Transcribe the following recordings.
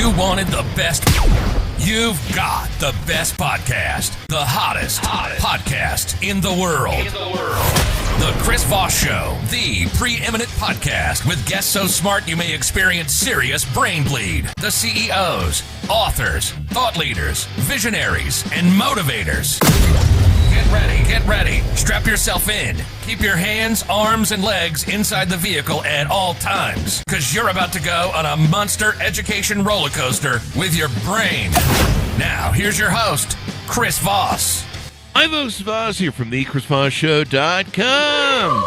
You wanted the best. You've got the best podcast. The hottest podcast in the world. The Chris Voss Show, the preeminent podcast with guests so smart you may experience serious brain bleed. The CEOs, authors, thought leaders, visionaries, and motivators. Get ready. Strap yourself in. Keep your hands, arms, and legs inside the vehicle at all times, because you're about to go on a monster education roller coaster with your brain. Now, here's your host, Chris Voss. I'm Chris Voss here from the ChrisVossShow.com.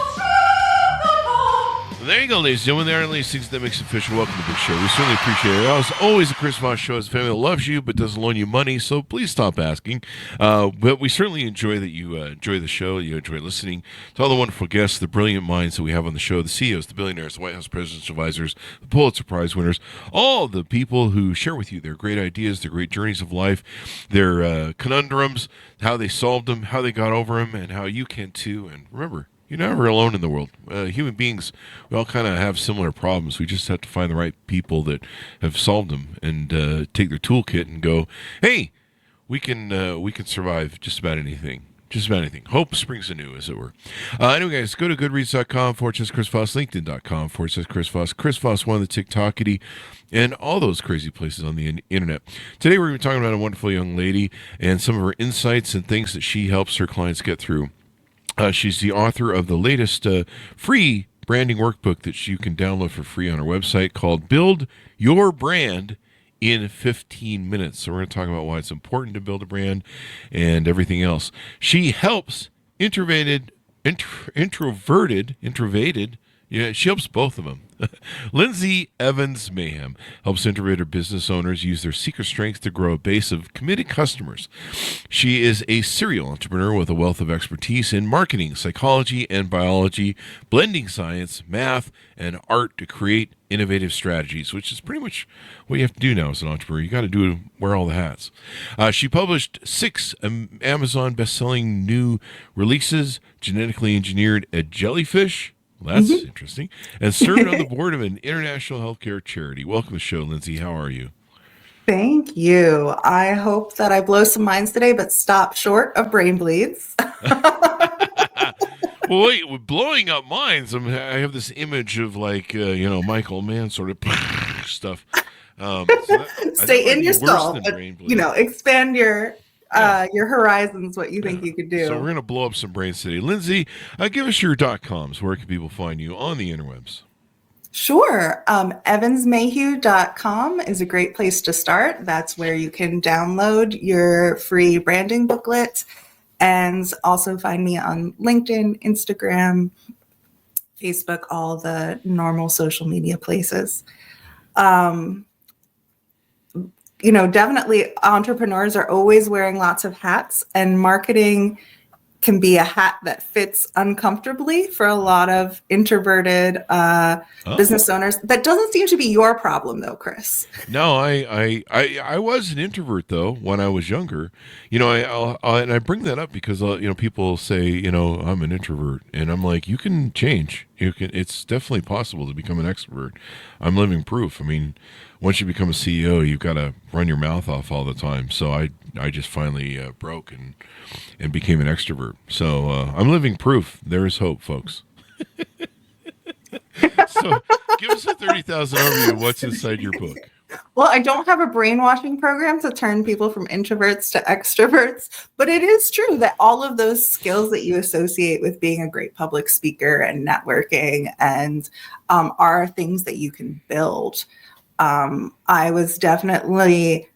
There you go, ladies and gentlemen. There are these things that makes it official. Welcome to the show. We certainly appreciate it. As always, the Chris Voss Show is a family that loves you but doesn't loan you money, so please stop asking. But we certainly enjoy that you enjoy the show, you enjoy listening to all the wonderful guests, the brilliant minds that we have on the show, the CEOs, the billionaires, the White House presidential advisors, the Pulitzer Prize winners, all the people who share with you their great ideas, their great journeys of life, their conundrums, how they solved them, how they got over them, and how you can too. And remember, you're never alone in the world. Human beings, we all kind of have similar problems. We just have to find the right people that have solved them and take their toolkit and go, hey, we can survive just about anything. Just about anything. Hope springs anew, as it were. Anyway, guys, go to goodreads.com/Chris Voss, LinkedIn.com/Chris Voss, Chris Voss, one of the TikTokity, and all those crazy places on the internet. Today, we're going to be talking about a wonderful young lady and some of her insights and things that she helps her clients get through. She's the author of the latest free branding workbook that you can download for free on our website called Build Your Brand in 15 Minutes. So we're going to talk about why it's important to build a brand and everything else. She helps introverted, yeah, she helps both of them. Lindsey Evans-Mayhew helps introverted business owners use their secret strength to grow a base of committed customers. She is a serial entrepreneur with a wealth of expertise in marketing, psychology, and biology, blending science, math, and art to create innovative strategies, which is pretty much what you have to do now as an entrepreneur. You got to wear all the hats. She published 6 Amazon best-selling new releases, genetically engineered a jellyfish. Well, that's interesting. And served on the board of an international healthcare charity. Welcome to the show, Lindsey. How are you? Thank you. I hope that I blow some minds today, but stop short of brain bleeds. Well, wait, with blowing up minds, I have this image of Michael Mann sort of stuff. Stay in your stall, but expand your horizons, what you think you could do. So we're going to blow up some brains today. Lindsey, give us your .coms. Where can people find you on the interwebs? Sure. Evans-Mayhew.com is a great place to start. That's where you can download your free branding booklet and also find me on LinkedIn, Instagram, Facebook, all the normal social media places. Definitely entrepreneurs are always wearing lots of hats, and marketing can be a hat that fits uncomfortably for a lot of introverted business owners. That doesn't seem to be your problem, though, Chris. No, I was an introvert though when I was younger. And I bring that up because people say I'm an introvert, and I'm like, you can change. It's definitely possible to become an extrovert. I'm living proof. I mean, once you become a CEO, you've got to run your mouth off all the time. So I just finally broke and became an extrovert. So I'm living proof. There is hope, folks. So give us a 30,000 overview of what's inside your book. Well, I don't have a brainwashing program to turn people from introverts to extroverts, but it is true that all of those skills that you associate with being a great public speaker and networking and are things that you can build. I was definitely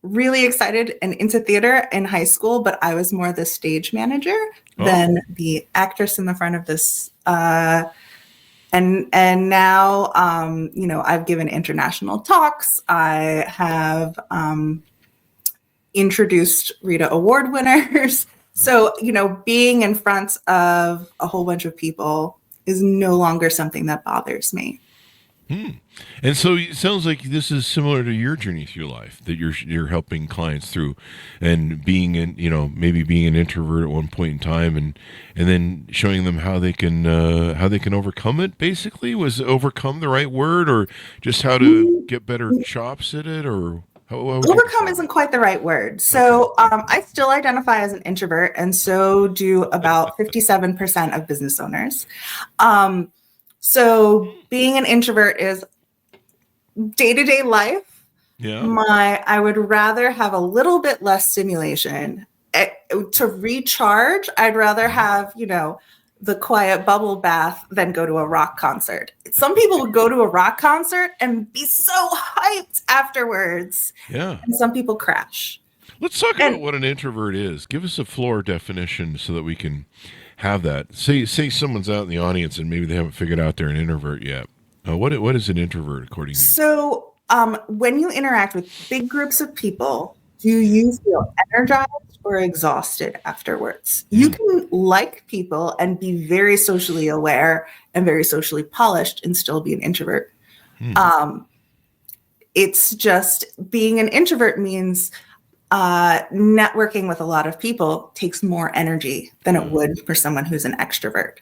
really excited and into theater in high school, but I was more the stage manager than the actress in the front of this. And now, I've given international talks. I have introduced Rita Award winners. So, being in front of a whole bunch of people is no longer something that bothers me. And so it sounds like this is similar to your journey through life, that you're helping clients through, and being maybe being an introvert at one point in time, and then showing them how they can overcome it. Basically, was overcome the right word, or just how to get better chops at it, or how would you Overcome isn't quite the right word. So I still identify as an introvert, and so do about 57% of business owners. So being an introvert is day-to-day life. Yeah. I would rather have a little bit less stimulation. To recharge, I'd rather have, the quiet bubble bath than go to a rock concert. Some people would go to a rock concert and be so hyped afterwards. Yeah. And some people crash. Let's talk about what an introvert is. Give us a floor definition so that we can have that. Say someone's out in the audience and maybe they haven't figured out they're an introvert yet. What is an introvert according to you? So when you interact with big groups of people, do you feel energized or exhausted afterwards? You can like people and be very socially aware and very socially polished and still be an introvert. It's just being an introvert means networking with a lot of people takes more energy than it would for someone who's an extrovert.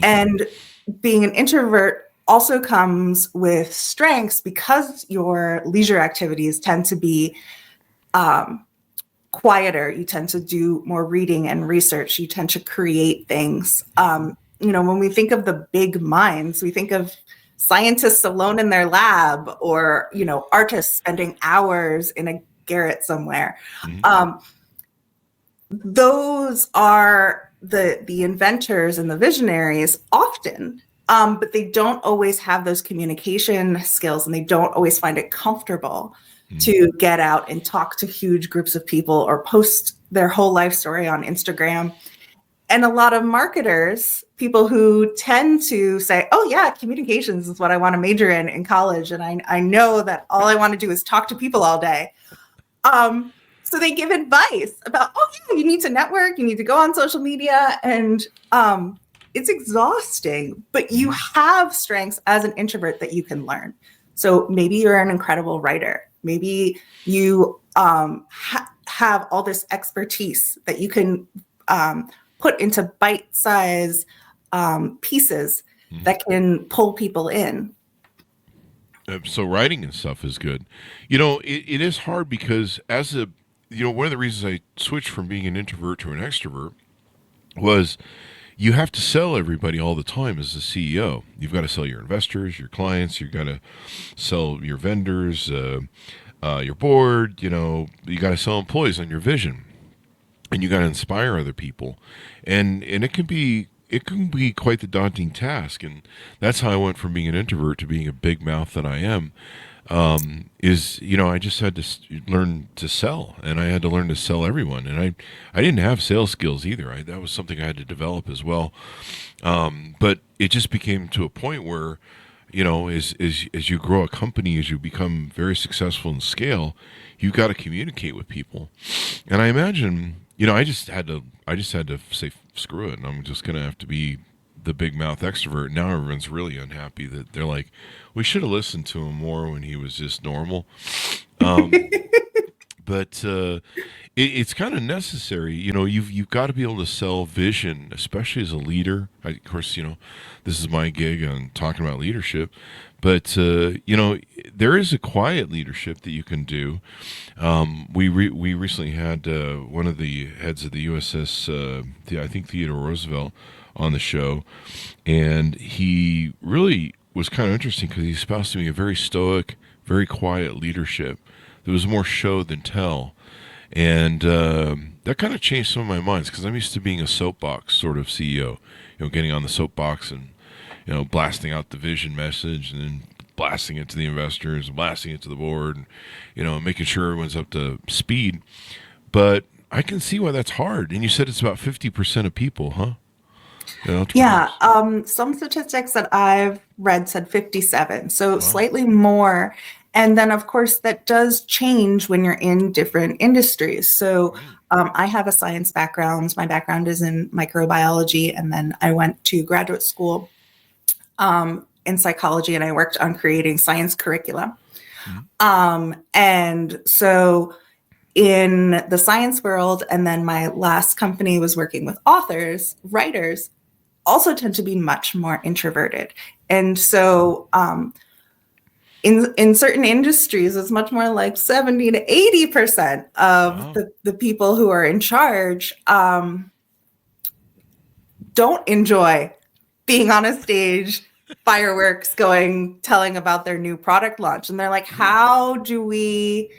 And being an introvert also comes with strengths because your leisure activities tend to be quieter. You tend to do more reading and research. You tend to create things. When we think of the big minds, we think of scientists alone in their lab, or, artists spending hours in a garret somewhere. Those are the inventors and the visionaries often, but they don't always have those communication skills, and they don't always find it comfortable to get out and talk to huge groups of people or post their whole life story on Instagram. And a lot of marketers, people who tend to say, oh yeah, communications is what I want to major in college. And I know that all I want to do is talk to people all day. So they give advice about, you need to network, you need to go on social media, and it's exhausting, but you have strengths as an introvert that you can learn. So maybe you're an incredible writer. Maybe you have all this expertise that you can put into bite-sized pieces that can pull people in. So writing and stuff is good. It is hard because one of the reasons I switched from being an introvert to an extrovert was you have to sell everybody all the time as a CEO. You've got to sell your investors, your clients. You've got to sell your vendors, your board. You got to sell employees on your vision, and you got to inspire other people. And it can be quite the daunting task. And that's how I went from being an introvert to being a big mouth that I am. I just had to learn to sell, and I had to learn to sell everyone. And I didn't have sales skills either. That was something I had to develop as well. But it just became to a point where, as you grow a company, as you become very successful in scale, you've got to communicate with people. And I imagine, I just had to say, screw it. And I'm just going to have to be the big mouth extrovert. Now everyone's really unhappy that they're like, we should have listened to him more when he was just normal. But it's kind of necessary. You've got to be able to sell vision, especially as a leader. Of course, this is my gig on talking about leadership. But, there is a quiet leadership that you can do. We recently had one of the heads of the USS, I think Theodore Roosevelt, on the show. And he really was kind of interesting because he espoused to me a very stoic, very quiet leadership. There was more show than tell. And that kind of changed some of my minds because I'm used to being a soapbox sort of CEO, getting on the soapbox and, blasting out the vision message and then blasting it to the investors and blasting it to the board and, making sure everyone's up to speed. But I can see why that's hard. And you said it's about 50% of people, huh? Yeah. Some statistics that I've read said 57. So slightly more. And then, of course, that does change when you're in different industries. So I have a science background. My background is in microbiology. And then I went to graduate school in psychology, and I worked on creating science curricula. And so in the science world, and then my last company was working with authors, writers also tend to be much more introverted. And so in certain industries, it's much more like 70 to 80% of the people who are in charge don't enjoy being on a stage, fireworks going, telling about their new product launch. And they're like, how do we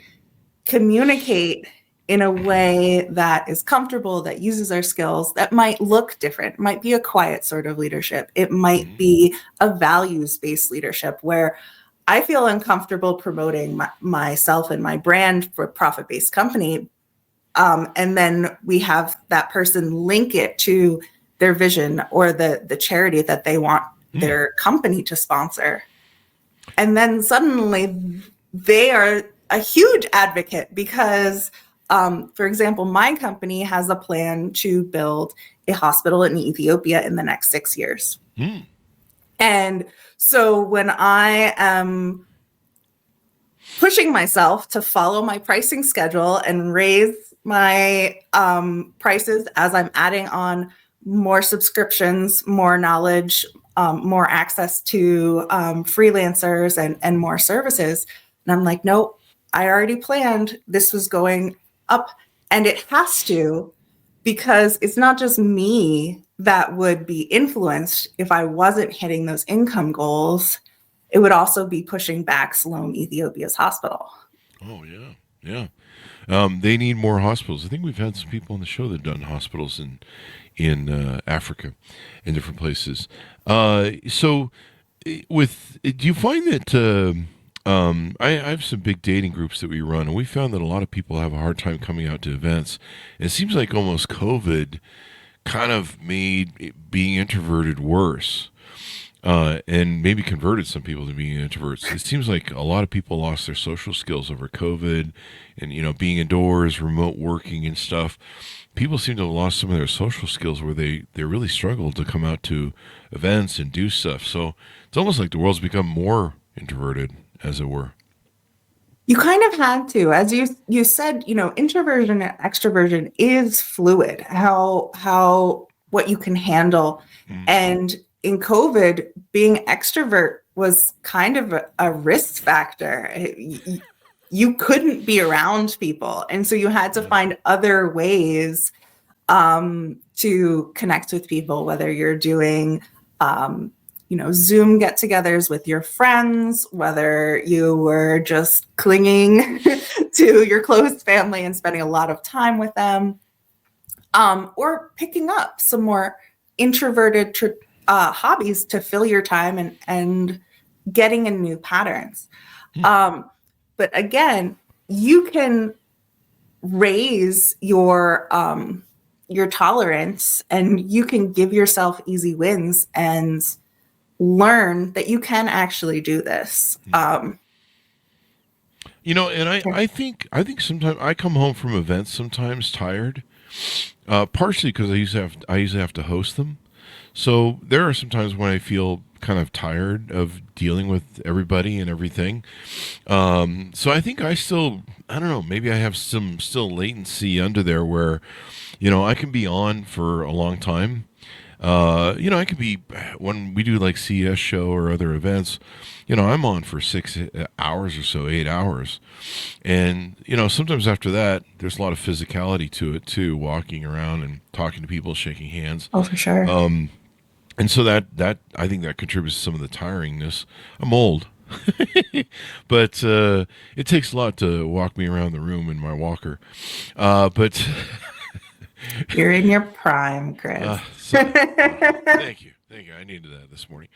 communicate in a way that is comfortable, that uses our skills, that might look different? It might be a quiet sort of leadership. It might be a values-based leadership where I feel uncomfortable promoting myself and my brand for a profit-based company. And then we have that person link it to their vision or the charity that they want their company to sponsor. And then suddenly they are a huge advocate because, for example, my company has a plan to build a hospital in Ethiopia in the next 6 years. And so when I am pushing myself to follow my pricing schedule and raise my prices as I'm adding on more subscriptions, more knowledge, more access to freelancers and more services. And I'm like, nope, I already planned this was going up. And it has to, because it's not just me that would be influenced if I wasn't hitting those income goals. It would also be pushing back Sloan Ethiopia's hospital. Oh, yeah. Yeah. They need more hospitals. I think we've had some people on the show that have done hospitals in Africa, in different places. So, do you find that I have some big dating groups that we run, and we found that a lot of people have a hard time coming out to events. And it seems like almost COVID kind of made being introverted worse, and maybe converted some people to being introverts. It seems like a lot of people lost their social skills over COVID, and being indoors, remote working, and stuff. People seem to have lost some of their social skills where they really struggle to come out to events and do stuff. So it's almost like the world's become more introverted, as it were. You kind of had to, as you said, introversion and extroversion is fluid, how what you can handle. And in COVID, being extrovert was kind of a risk factor. You couldn't be around people. And so you had to find other ways to connect with people, whether you're doing, Zoom get-togethers with your friends, whether you were just clinging to your close family and spending a lot of time with them, or picking up some more introverted hobbies to fill your time and getting in new patterns. But again, you can raise your tolerance, and you can give yourself easy wins and learn that you can actually do this. And I think sometimes I come home from events sometimes tired, partially because I usually have to host them. So there are some times when I feel kind of tired of dealing with everybody and everything. So I think I don't know, maybe I have some still latency under there where, I can be on for a long time. I could be, when we do like CES show or other events, I'm on for 6 hours or so, 8 hours. And, sometimes after that, there's a lot of physicality to it too, walking around and talking to people, shaking hands. Oh, for sure. And so that I think that contributes to some of the tiringness. I'm old, but it takes a lot to walk me around the room in my walker. But you're in your prime, Chris. Thank you. I needed that this morning.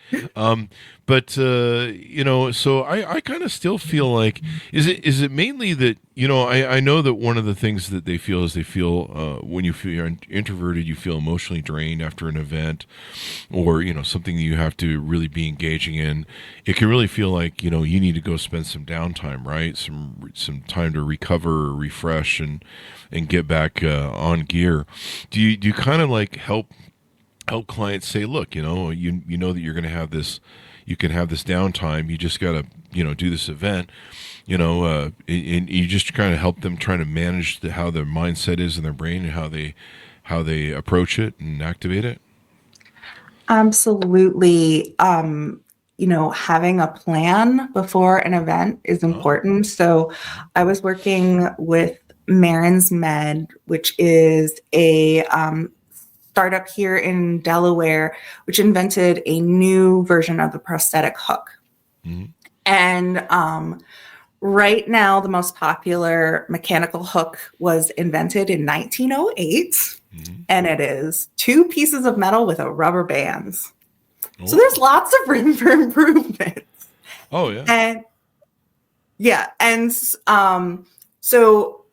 So I kind of still feel like, is it mainly that, I know that one of the things that they feel is when you feel you're introverted, you feel emotionally drained after an event or, something that you have to really be engaging in. It can really feel like, you need to go spend some downtime, right? Some time to recover or refresh and get back on gear. Do you kind of like help clients say, look, you know that you're going to have this, you can have this downtime. You just got to, do this event, and you just kind of help them try to manage how their mindset is in their brain and how they approach it and activate it. Absolutely. Having a plan before an event is important. So I was working with Marin's Med, which is a startup here in Delaware, which invented a new version of the prosthetic hook. Mm-hmm. And right now, the most popular mechanical hook was invented in 1908, mm-hmm. and it is 2 pieces of metal with a rubber bands. Oh. So there's lots of room for improvements. Oh, yeah. And so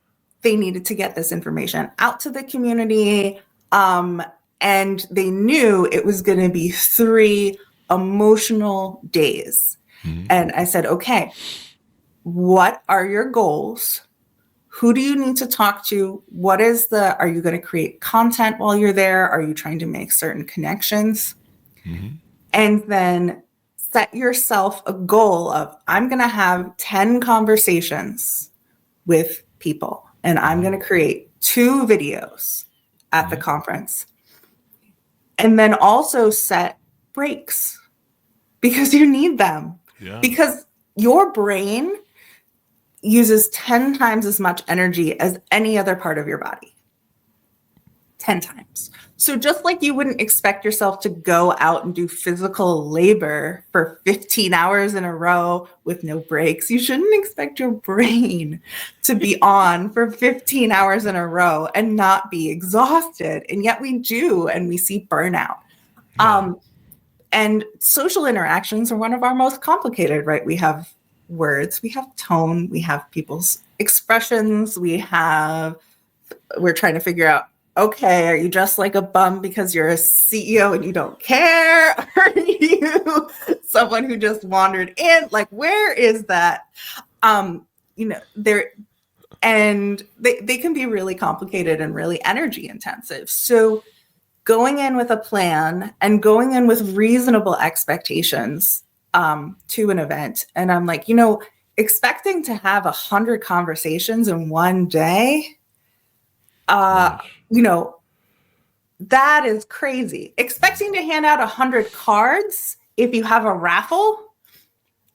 they needed to get this information out to the community, and they knew it was going to be 3 emotional days. Mm-hmm. And I said, okay, what are your goals? Who do you need to talk to? Are you going to create content while you're there? Are you trying to make certain connections? Mm-hmm. And then set yourself a goal of, I'm going to have 10 conversations with people, and I'm going to create 2 videos at the conference. And then also set breaks, because you need them. Yeah. Because your brain uses 10 times as much energy as any other part of your body. 10 times. So just like you wouldn't expect yourself to go out and do physical labor for 15 hours in a row with no breaks, you shouldn't expect your brain to be on for 15 hours in a row and not be exhausted. And yet we do, and we see burnout. Yeah. And social interactions are one of our most complicated, right? We have words, we have tone, we have people's expressions, we're trying to figure out, okay, are you dressed like a bum because you're a CEO and you don't care? Are you someone who just wandered in? Like, where is that? They can be really complicated and really energy intensive. So going in with a plan and going in with reasonable expectations to an event. And I'm like, expecting to have 100 conversations in one day, that is crazy. Expecting to hand out 100 cards if you have a raffle,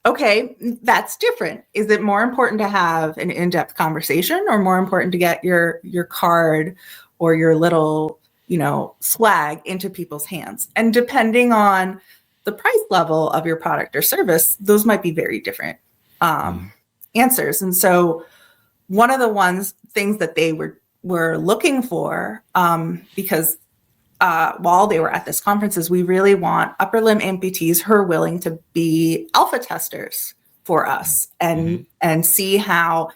okay, that's different. Is it more important to have an in-depth conversation, or more important to get your card or your little swag into people's hands? And depending on the price level of your product or service, those might be very different answers. And so one of the things that they were looking for, because while they were at this conference, is we really want upper limb amputees who are willing to be alpha testers for us and see how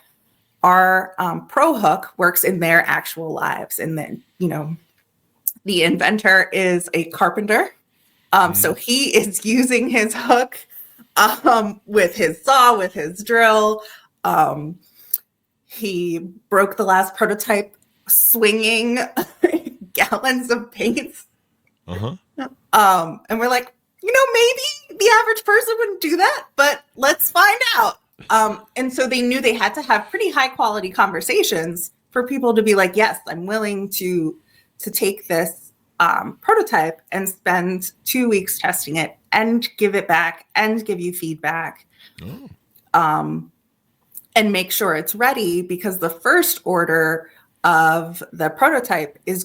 our Pro Hook works in their actual lives. And then, the inventor is a carpenter. So he is using his hook with his saw, with his drill. He broke the last prototype swinging gallons of paints. And we're like, maybe the average person wouldn't do that, but let's find out. And so they knew they had to have pretty high quality conversations for people to be like, yes, I'm willing to take this prototype and spend 2 weeks testing it and give it back and give you feedback. And make sure it's ready, because the first order of the prototype is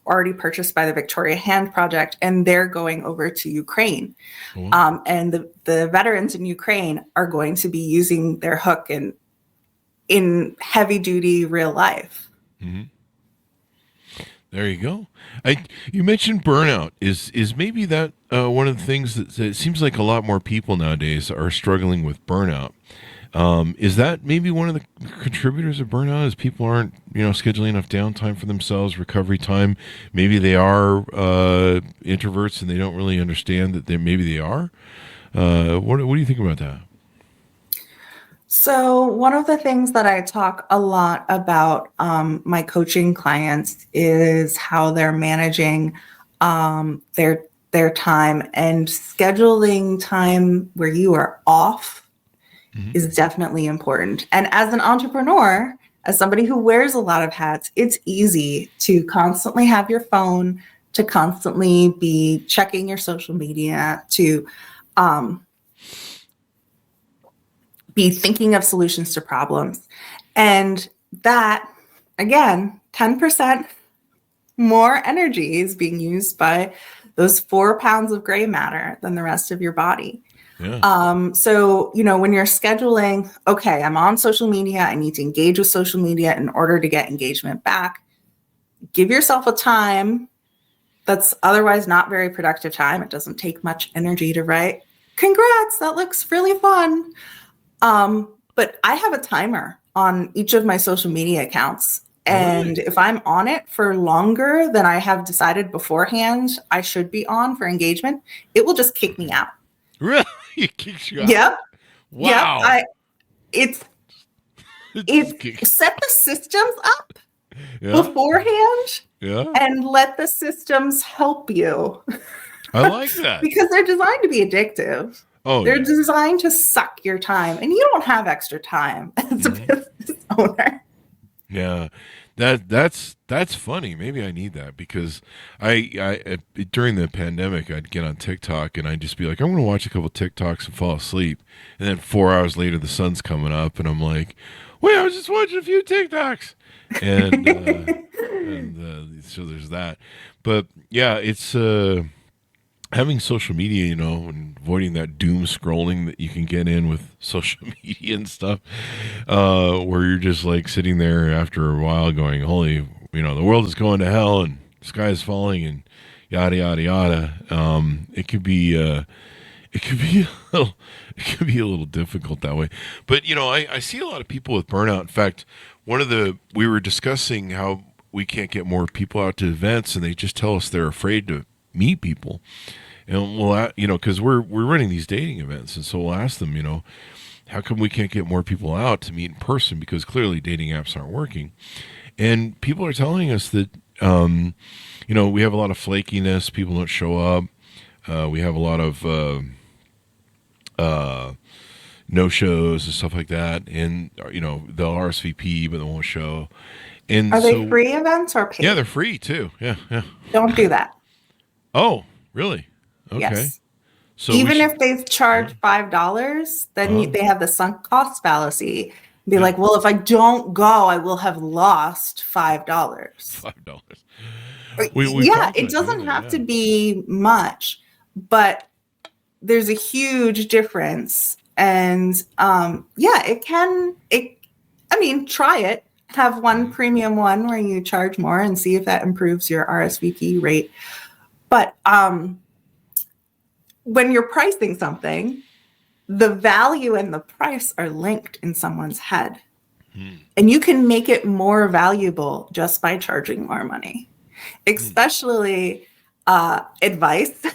already purchased by the Victoria Hand Project, and they're going over to Ukraine. And the veterans in Ukraine are going to be using their hook in heavy duty real life. There you go. You mentioned burnout. Is maybe that one of the things that it seems like a lot more people nowadays are struggling with burnout? Is that maybe one of the contributors of burnout? Is people aren't scheduling enough downtime for themselves, recovery time? Maybe they are introverts and they don't really understand that maybe they are. What do you think about that? So one of the things that I talk a lot about my coaching clients is how they're managing their their time, and scheduling time where you are off is definitely important. And as an entrepreneur, as somebody who wears a lot of hats, it's easy to constantly have your phone, to constantly be checking your social media, to be thinking of solutions to problems. And that, again, 10% more energy is being used by those 4 pounds of gray matter than the rest of your body. Yeah. So, when you're scheduling, okay, I'm on social media, I need to engage with social media in order to get engagement back. Give yourself a time that's otherwise not very productive time. It doesn't take much energy to write. Congrats, that looks really fun. But I have a timer on each of my social media accounts. And if I'm on it for longer than I have decided beforehand I should be on for engagement, it will just kick me out. Really? It kicks you out? Yep. Wow. Yep. It's set the systems up beforehand and let the systems help you. I like that. Because they're designed to be addictive. Oh, they're designed to suck your time, and you don't have extra time as a business owner. Yeah, that's funny. Maybe I need that because I during the pandemic I'd get on TikTok and I'd just be like, I'm going to watch a couple TikToks and fall asleep, and then 4 hours later the sun's coming up and I'm like, wait, I was just watching a few TikToks, and so there's that. But yeah, it's having social media, and avoiding that doom scrolling that you can get in with social media and stuff, where you're just like sitting there after a while going, holy, the world is going to hell and the sky is falling and yada, yada, yada. It could be a little difficult that way. But, I see a lot of people with burnout. In fact, we were discussing how we can't get more people out to events and they just tell us they're afraid to meet people. And we'll, because we're running these dating events, and so we'll ask them, how come we can't get more people out to meet in person? Because clearly dating apps aren't working. And people are telling us that, we have a lot of flakiness. People don't show up. We have a lot of no-shows and stuff like that. And, they'll RSVP, but they won't show. And are they free events or paid? Yeah, they're free too. Yeah. Don't do that. Oh, really? Okay. Yes. So even if they've charged $5, then they have the sunk cost fallacy. Be like, well, if I don't go, I will have lost $5. $5. It doesn't have to be much, but there's a huge difference. And try it. Have one premium one where you charge more and see if that improves your RSVP rate. But when you're pricing something, the value and the price are linked in someone's head. And you can make it more valuable just by charging more money, especially advice,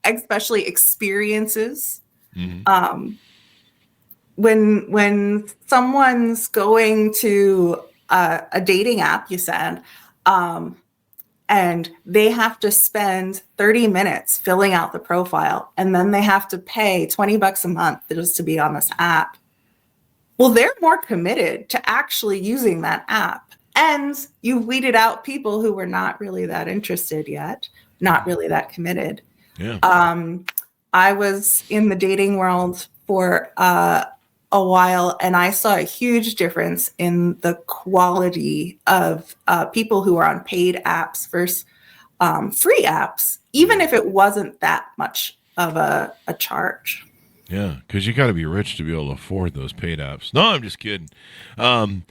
especially experiences. When someone's going to a dating app, you said, and they have to spend 30 minutes filling out the profile, and then they have to pay $20 a month just to be on this app. Well, they're more committed to actually using that app. And you've weeded out people who were not really that interested yet, not really that committed. Yeah. I was in the dating world for a while, and I saw a huge difference in the quality of people who are on paid apps versus free apps, even if it wasn't that much of a charge. Yeah, because you got to be rich to be able to afford those paid apps. No, I'm just kidding. You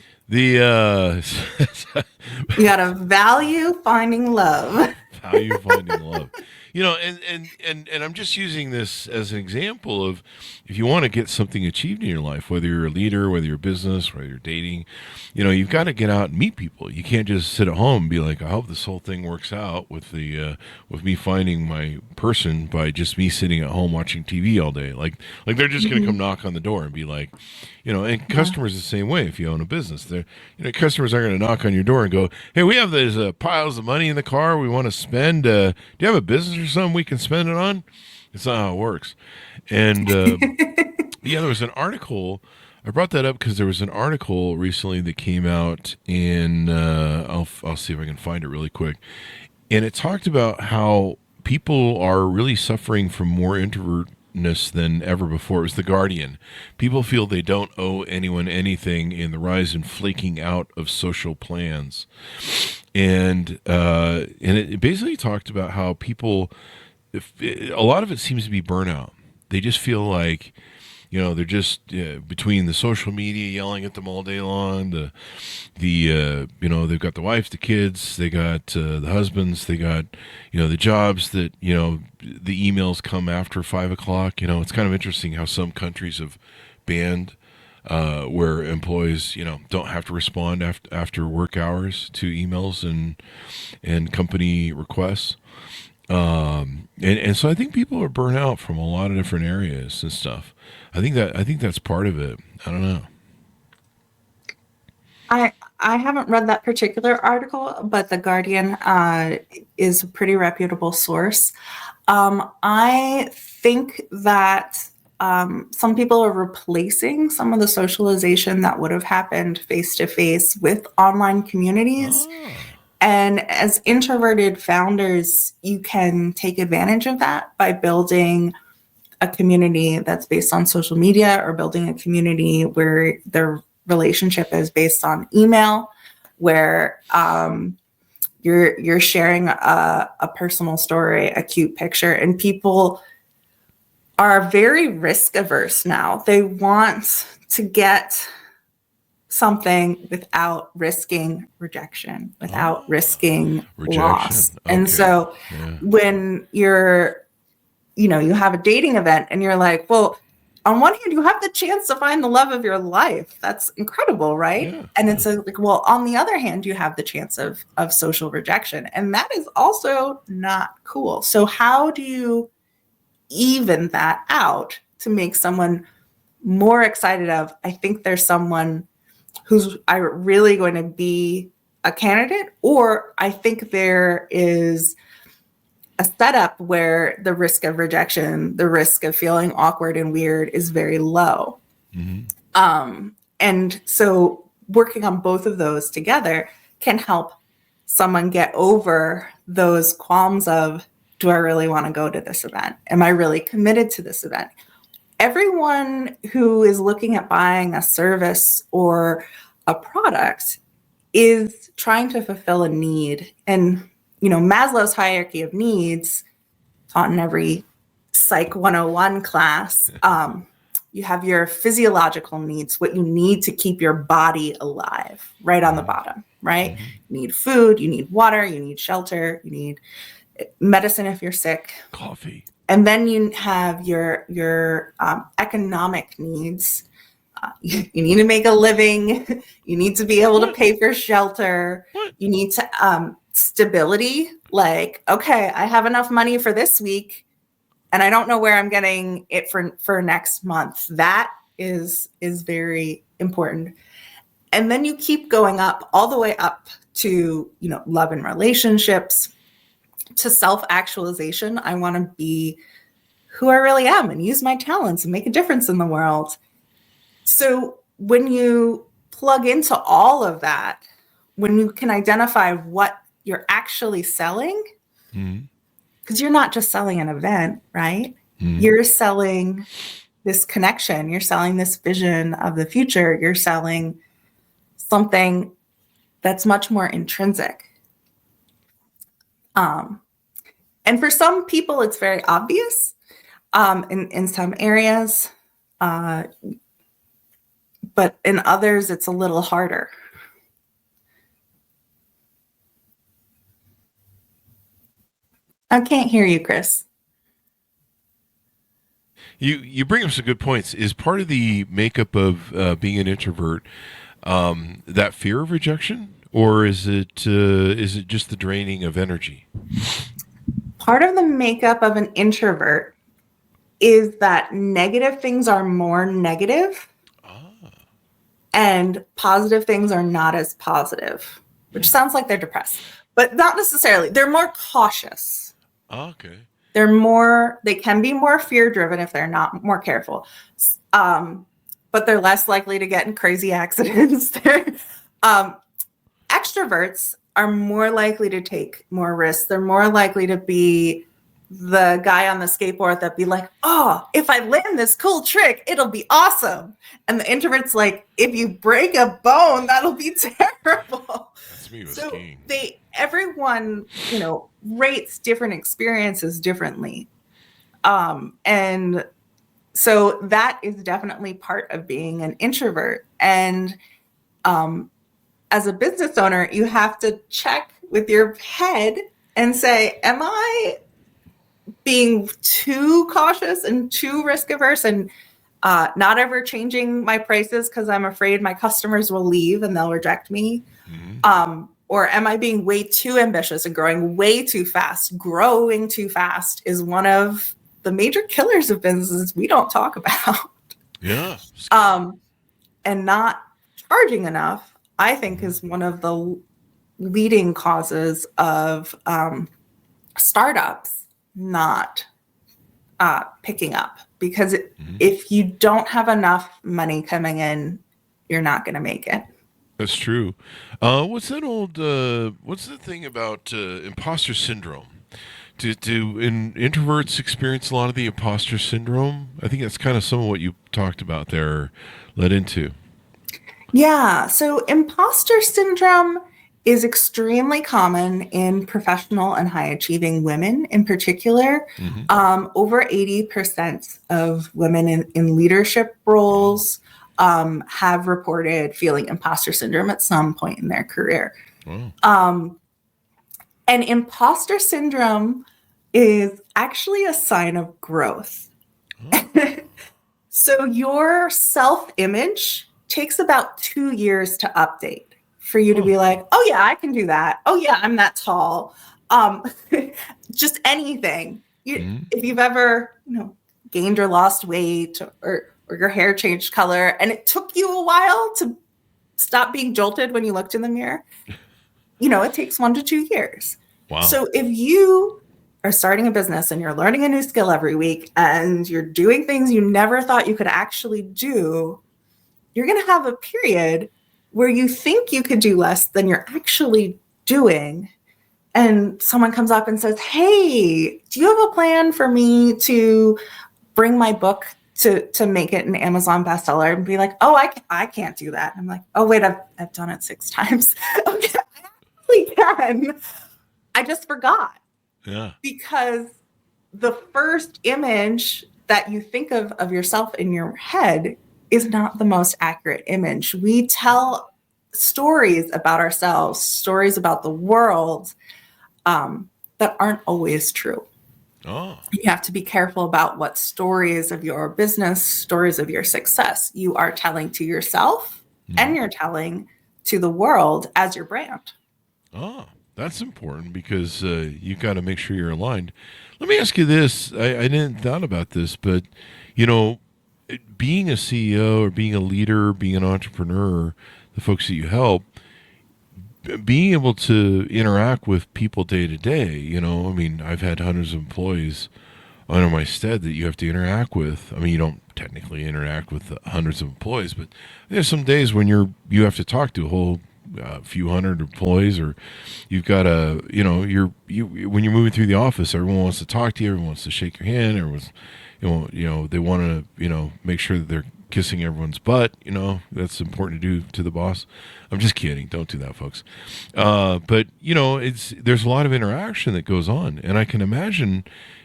got to value finding love. Value finding love. And I'm just using this as an example of if you want to get something achieved in your life, whether you're a leader, whether you're a business, whether you're dating, you've got to get out and meet people. You can't just sit at home and be like, I hope this whole thing works out with with me finding my person by just me sitting at home watching TV all day. Like they're just going to come knock on the door and be like, and customers the same way. If you own a business, customers are going to knock on your door and go, hey, we have these piles of money in the car we want to spend. Do you have a business or something we can spend it on? It's not how it works. And there was an article. I brought that up because there was an article recently that came out in. I'll see if I can find it really quick, and it talked about how people are really suffering from more introvertness than ever before. It was The Guardian. People feel they don't owe anyone anything, in the rise and flaking out of social plans. And it basically talked about how people, a lot of it seems to be burnout. They just feel like, they're just between the social media yelling at them all day long. They've got the wives, the kids, they got the husbands, they got the jobs that the emails come after 5 o'clock. It's kind of interesting how some countries have banned where employees, don't have to respond after work hours to emails and company requests. And so I think people are burnt out from a lot of different areas and stuff. I think that's part of it. I don't know. I haven't read that particular article, but The Guardian is a pretty reputable source. I think that some people are replacing some of the socialization that would have happened face-to-face with online communities. Oh. And as introverted founders, you can take advantage of that by building a community that's based on social media, or building a community where the relationship is based on email, where you're sharing a personal story, a cute picture, and people are very risk averse now. They want to get something without risking rejection, without risking loss. Okay. And so when you have a dating event and you're like, well, on one hand, you have the chance to find the love of your life. That's incredible, right? Yeah. And it's like, well, on the other hand, you have the chance of social rejection. And that is also not cool. So how do you even that out to make someone more excited of, I think there's someone who's really going to be a candidate, or I think there is a setup where the risk of rejection, the risk of feeling awkward and weird is very low. Mm-hmm. And so working on both of those together can help someone get over those qualms of, do I really want to go to this event? Am I really committed to this event? Everyone who is looking at buying a service or a product is trying to fulfill a need. And Maslow's hierarchy of needs, taught in every Psych 101 class, you have your physiological needs, what you need to keep your body alive, right on the bottom, right? Mm-hmm. You need food, you need water, you need shelter, you need medicine if you're sick. Coffee. And then you have your economic needs. You need to make a living. You need to be able to pay for shelter. You need to stability. Like, okay, I have enough money for this week, and I don't know where I'm getting it for next month. That is very important. And then you keep going up, all the way up to love and relationships, to self-actualization. I want to be who I really am and use my talents and make a difference in the world. So when you plug into all of that, when you can identify what you're actually selling, because you're not just selling an event, right? Mm-hmm. You're selling this connection. You're selling this vision of the future. You're selling something that's much more intrinsic. And for some people, it's very obvious in some areas, but in others, it's a little harder. I can't hear you, Chris. You bring up some good points. Is part of the makeup of being an introvert that fear of rejection, or is it just the draining of energy? Part of the makeup of an introvert is that negative things are more negative and positive things are not as positive, which sounds like they're depressed, but not necessarily. They're more cautious. Okay. They can be more fear driven if they're not more careful. But they're less likely to get in crazy accidents. Extroverts are more likely to take more risks. They're more likely to be the guy on the skateboard that be like, oh, if I land this cool trick, it'll be awesome. And the introvert's like, if you break a bone, that'll be terrible. That's me with So skiing. everyone, rates different experiences differently. And so that is definitely part of being an introvert. And as a business owner, you have to check with your head and say, am I being too cautious and too risk averse and not ever changing my prices because I'm afraid my customers will leave and they'll reject me? Mm-hmm. Or am I being way too ambitious and growing way too fast? Growing too fast is one of the major killers of businesses we don't talk about. Yeah. And not charging enough, I think, is one of the leading causes of startups not picking up. Because if you don't have enough money coming in, you're not going to make it. That's true. What's the thing about imposter syndrome? Do introverts experience a lot of the imposter syndrome? I think that's kind of some of what you talked about there, led into. Yeah. So imposter syndrome is extremely common in professional and high achieving women in particular. Mm-hmm. Over 80% of women in leadership roles have reported feeling imposter syndrome at some point in their career. Wow. And imposter syndrome is actually a sign of growth. Oh. So your self-image takes about 2 years to update for you to be like, oh yeah, I can do that. Oh yeah, I'm that tall. Just anything. If you've ever, gained or lost weight or your hair changed color and it took you a while to stop being jolted when you looked in the mirror, it takes 1 to 2 years. Wow. So if you are starting a business and you're learning a new skill every week and you're doing things you never thought you could actually do, you're going to have a period where you think you could do less than you're actually doing. And someone comes up and says, hey, do you have a plan for me to bring my book to make it an Amazon bestseller? And be like, oh, I can't do that. I'm like, oh, wait, I've done it 6 times. Okay, I actually can. I just forgot. Yeah. Because the first image that you think of yourself in your head is not the most accurate image. We tell stories about ourselves, stories about the world that aren't always true. Oh. You have to be careful about what stories of your business, stories of your success you are telling to yourself and you're telling to the world as your brand. Oh, that's important because you've got to make sure you're aligned. Let me ask you this. I didn't thought about this, but, being a CEO or being a leader, being an entrepreneur, the folks that you help, being able to interact with people day to day, I've had hundreds of employees under my stead that you have to interact with. You don't technically interact with hundreds of employees, but there's some days when you have to talk to a whole few hundred employees, or you've got to, when you're moving through the office, everyone wants to talk to you, everyone wants to shake your hand, everyone's, they want to, make sure that they're kissing everyone's butt, that's important to do to the boss. I'm just kidding. Don't do that, folks. But there's a lot of interaction that goes on. And I can imagine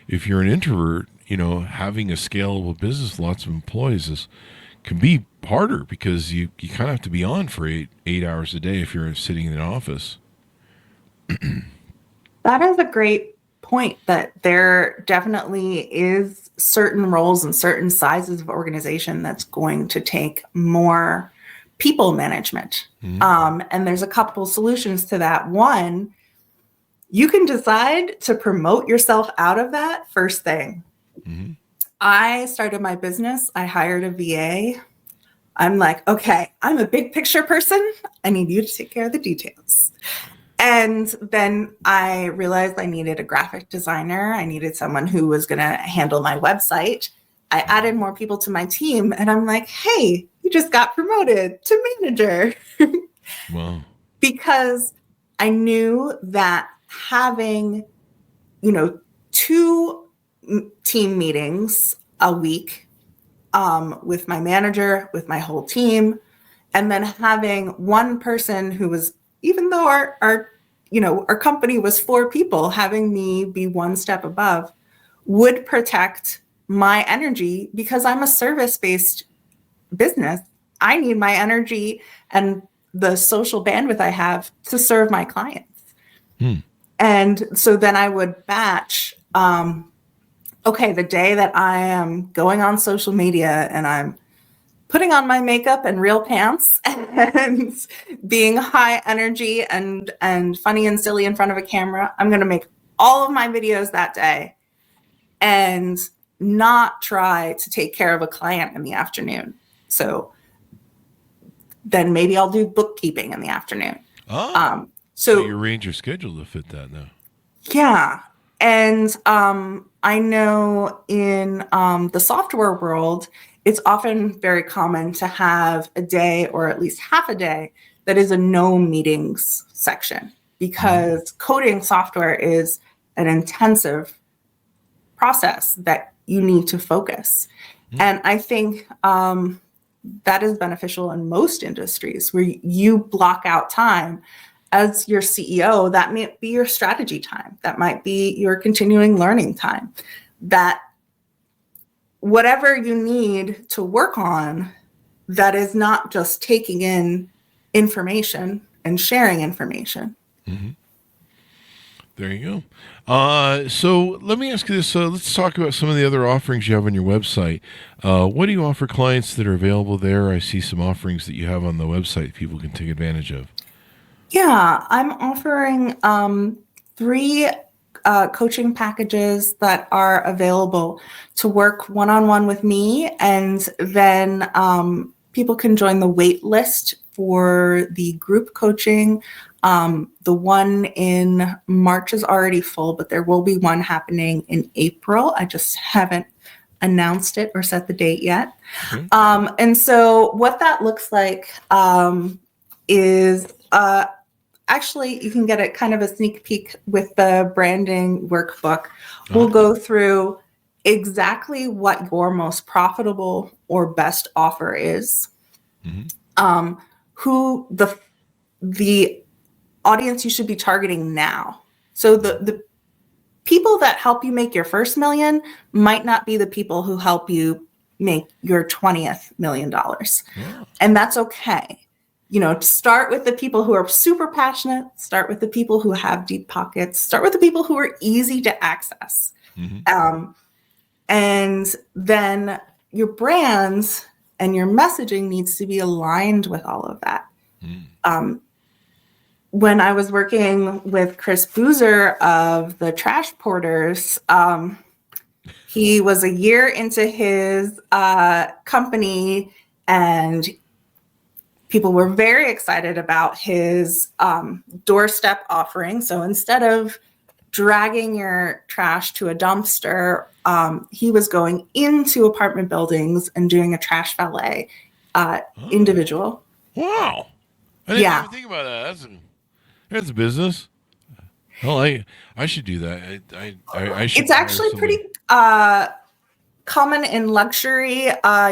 if you're an introvert, having a scalable business, lots of employees can be harder because you kind of have to be on for eight hours a day if you're sitting in an office. That is a great point that there definitely is certain roles and certain sizes of organization that's going to take more people management. And there's a couple solutions to that. One, you can decide to promote yourself out of that first thing. I started my business. I hired a VA. I'm like, okay, I'm a big picture person. I need you to take care of the details. And then I realized I needed a graphic designer. I needed someone who was going to handle my website. I added more people to my team, and I'm like, hey, you just got promoted to manager. Wow. Because I knew that having, 2 team meetings a week with my manager, with my whole team, and then having one person who was, even though our company was 4 people, having me be one step above would protect my energy, because I'm a service-based business. I need my energy and the social bandwidth I have to serve my clients. And so then I would batch, okay, the day that I am going on social media and I'm putting on my makeup and real pants and being high energy and funny and silly in front of a camera, I'm going to make all of my videos that day and not try to take care of a client in the afternoon. So then maybe I'll do bookkeeping in the afternoon. So you arrange your schedule to fit that now. Yeah. And I know in the software world, it's often very common to have a day, or at least half a day, that is a no meetings section, because coding software is an intensive process that you need to focus. And I think that is beneficial in most industries, where you block out time as your CEO. That might be your strategy time. That might be your continuing learning time. That whatever you need to work on, that is not just taking in information and sharing information. There you go. So let me ask you this. Let's talk about some of the other offerings you have on your website. What do you offer clients that are available there? I see some offerings that you have on the website people can take advantage of. Yeah, I'm offering 3 coaching packages that are available to work one-on-one with me. And then people can join the wait list for the group coaching. The one in March is already full, but there will be one happening in April. I just haven't announced it or set the date yet. And so what that looks like is actually, you can get a kind of a sneak peek with the branding workbook. We'll go through exactly what your most profitable or best offer is, who the audience you should be targeting now. So the people that help you make your first $1 million might not be the people who help you make your 20th $1 million. And that's okay. Start with the people who are super passionate, start with the people who have deep pockets, start with the people who are easy to access. And then your brands and your messaging needs to be aligned with all of that. When I was working with Chris Boozer of the Trash Porters, he was a year into his company, and people were very excited about his doorstep offering. So instead of dragging your trash to a dumpster, he was going into apartment buildings and doing a trash valet individual. Wow. I didn't even think about that. That's a business. Well, I should do that. I should. It's actually pretty common in luxury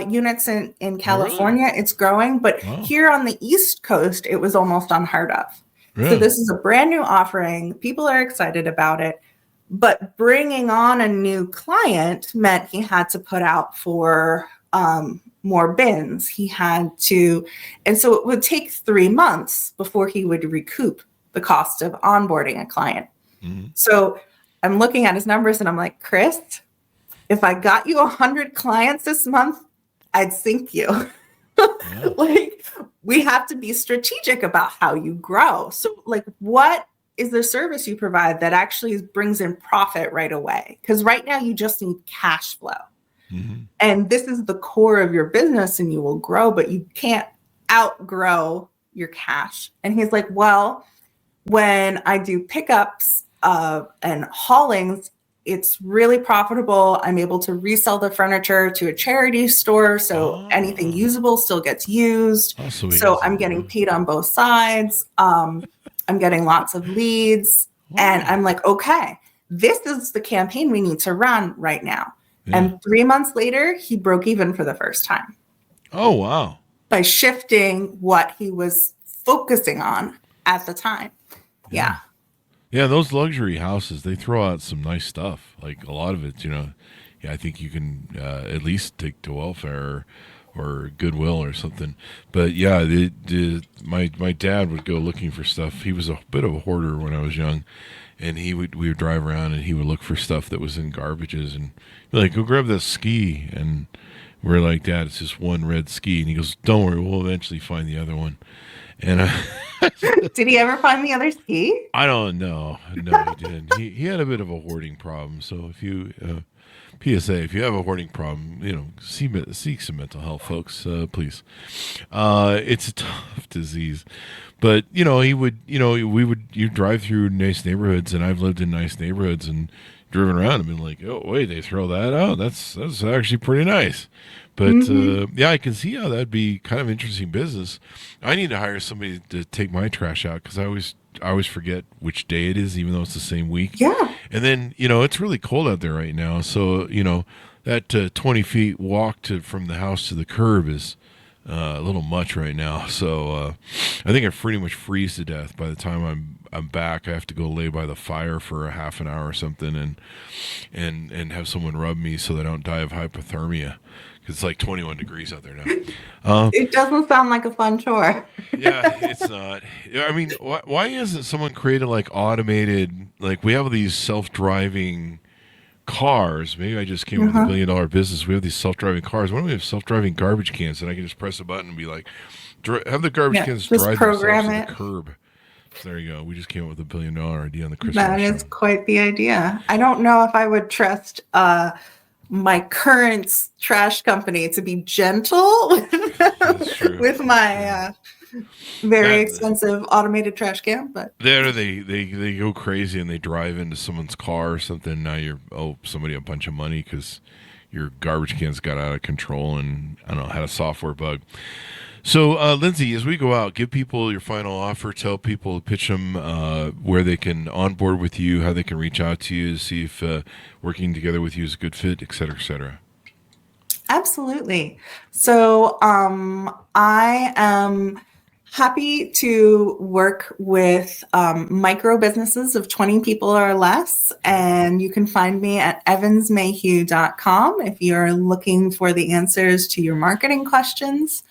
units in California. Oh, really? It's growing, but here on the East Coast, it was almost unheard of. Really? So this is a brand new offering. People are excited about it, but bringing on a new client meant he had to put out for more bins. He had to, and so it would take 3 months before he would recoup the cost of onboarding a client. So I'm looking at his numbers and I'm like, Chris, if I got you 100 clients this month, I'd sink you. Yeah. Like, we have to be strategic about how you grow. So, like, what is the service you provide that actually brings in profit right away? Because right now you just need cash flow. Mm-hmm. And this is the core of your business and you will grow, but you can't outgrow your cash. And he's like, well, when I do pickups and haulings, it's really profitable. I'm able to resell the furniture to a charity store. So anything usable still gets used. So I'm getting paid on both sides. I'm getting lots of leads. Wow. And I'm like, okay, this is the campaign we need to run right now. Yeah. And 3 months later, he broke even for the first time. Oh, wow. By shifting what he was focusing on at the time. Yeah. Yeah, those luxury houses, they throw out some nice stuff. Like a lot of it, I think you can at least take to welfare or Goodwill or something. But yeah, my dad would go looking for stuff. He was a bit of a hoarder when I was young, and we would drive around and he would look for stuff that was in garbages and be like, go grab that ski. And we're like, Dad, it's just one red ski. And he goes, don't worry, we'll eventually find the other one. And did he ever find the other ski? I don't know. No, he didn't. He had a bit of a hoarding problem. So if you, PSA, if you have a hoarding problem, seek some mental health, folks, please. It's a tough disease. But, you drive through nice neighborhoods, and I've lived in nice neighborhoods and driven around and been like, oh, wait, they throw that out? That's actually pretty nice. But, yeah, I can see how that'd be kind of interesting business. I need to hire somebody to take my trash out because I always forget which day it is, even though it's the same week. Yeah. And then, it's really cold out there right now. So, that 20 feet walk from the house to the curb is a little much right now. So I think I pretty much freeze to death by the time I'm back. I have to go lay by the fire for a half an hour or something and have someone rub me so that I don't die of hypothermia. It's like 21 degrees out there now. It doesn't sound like a fun chore. Yeah, it's not. I mean, why hasn't someone created like automated, like we have these self-driving cars. Maybe I just came up with $1 billion business. We have these self-driving cars. Why don't we have self-driving garbage cans? And I can just press a button and be like, have the garbage cans drive themselves to the curb. So there you go. We just came up with $1 billion idea on the Chris Voss Show. That is quite the idea. I don't know if I would trust my current trash company to be gentle with my very expensive automated trash can, but they go crazy and they drive into someone's car or something. Now you owe somebody a bunch of money because your garbage cans got out of control and I don't know, had a software bug. So, Lindsey, as we go out, give people your final offer. Tell people, pitch them where they can onboard with you, how they can reach out to you, see if working together with you is a good fit, et cetera, et cetera. Absolutely. So I am happy to work with micro businesses of 20 people or less. And you can find me at Evans-Mayhew.com if you're looking for the answers to your marketing questions,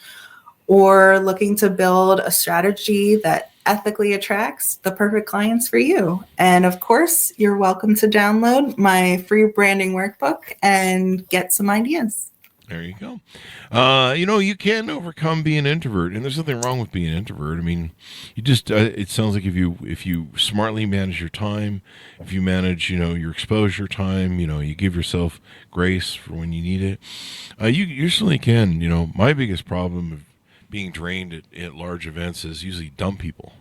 or looking to build a strategy that ethically attracts the perfect clients for you. And of course, you're welcome to download my free branding workbook and get some ideas. There you go. You can overcome being an introvert, and there's nothing wrong with being an introvert. I mean, you just it sounds like if you smartly manage your time, if you manage, your exposure time, you give yourself grace for when you need it, you certainly can. My biggest problem of being drained at large events is usually dumb people.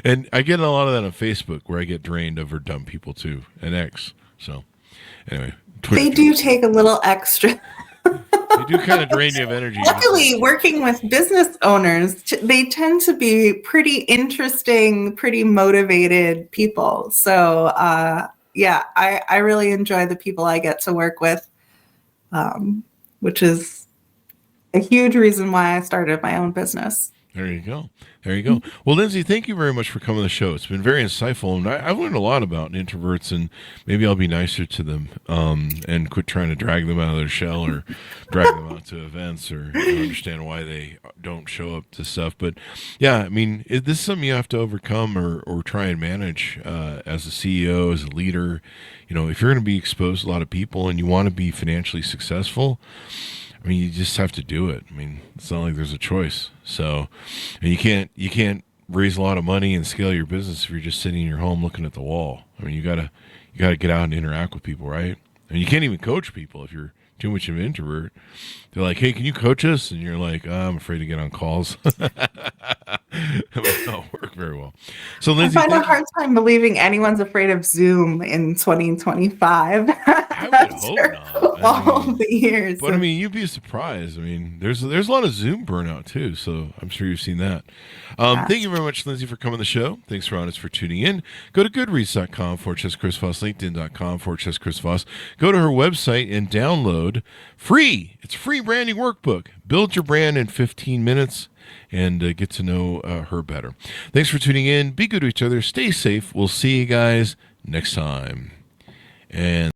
And I get a lot of that on Facebook where I get drained over dumb people too, and X. So anyway, they do take a little extra. They do kind of drain you of energy. Luckily, working with business owners, they tend to be pretty interesting, pretty motivated people. So I really enjoy the people I get to work with, which is a huge reason why I started my own business. There you go. There you go. Well, Lindsey, thank you very much for coming on the show. It's been very insightful, and I've learned a lot about introverts, and maybe I'll be nicer to them and quit trying to drag them out of their shell or drag them out to events or understand why they don't show up to stuff. But, yeah, I mean, this is something you have to overcome or try and manage as a CEO, as a leader. You know, if you're going to be exposed to a lot of people and you want to be financially successful, I mean, you just have to do it. I mean, it's not like there's a choice. So, and you can't raise a lot of money and scale your business if you're just sitting in your home looking at the wall. I mean, you gotta get out and interact with people, right? And you can't even coach people if you're too much of an introvert. They're like, "Hey, can you coach us?" And you're like, "I'm afraid to get on calls." That would not work very well. So, Lindsey, I find a hard time believing anyone's afraid of Zoom in 2025. I would hope not. All the years. But I mean, you'd be surprised. I mean, there's a lot of Zoom burnout too, so I'm sure you've seen that. Thank you very much, Lindsey, for coming on the show. Thanks, Ron, for tuning in. Go to goodreads.com/Chris Voss, LinkedIn.com/Chris Voss. Go to her website and download free. It's a free branding workbook. Build your brand in 15 minutes and get to know her better. Thanks for tuning in. Be good to each other. Stay safe. We'll see you guys next time. And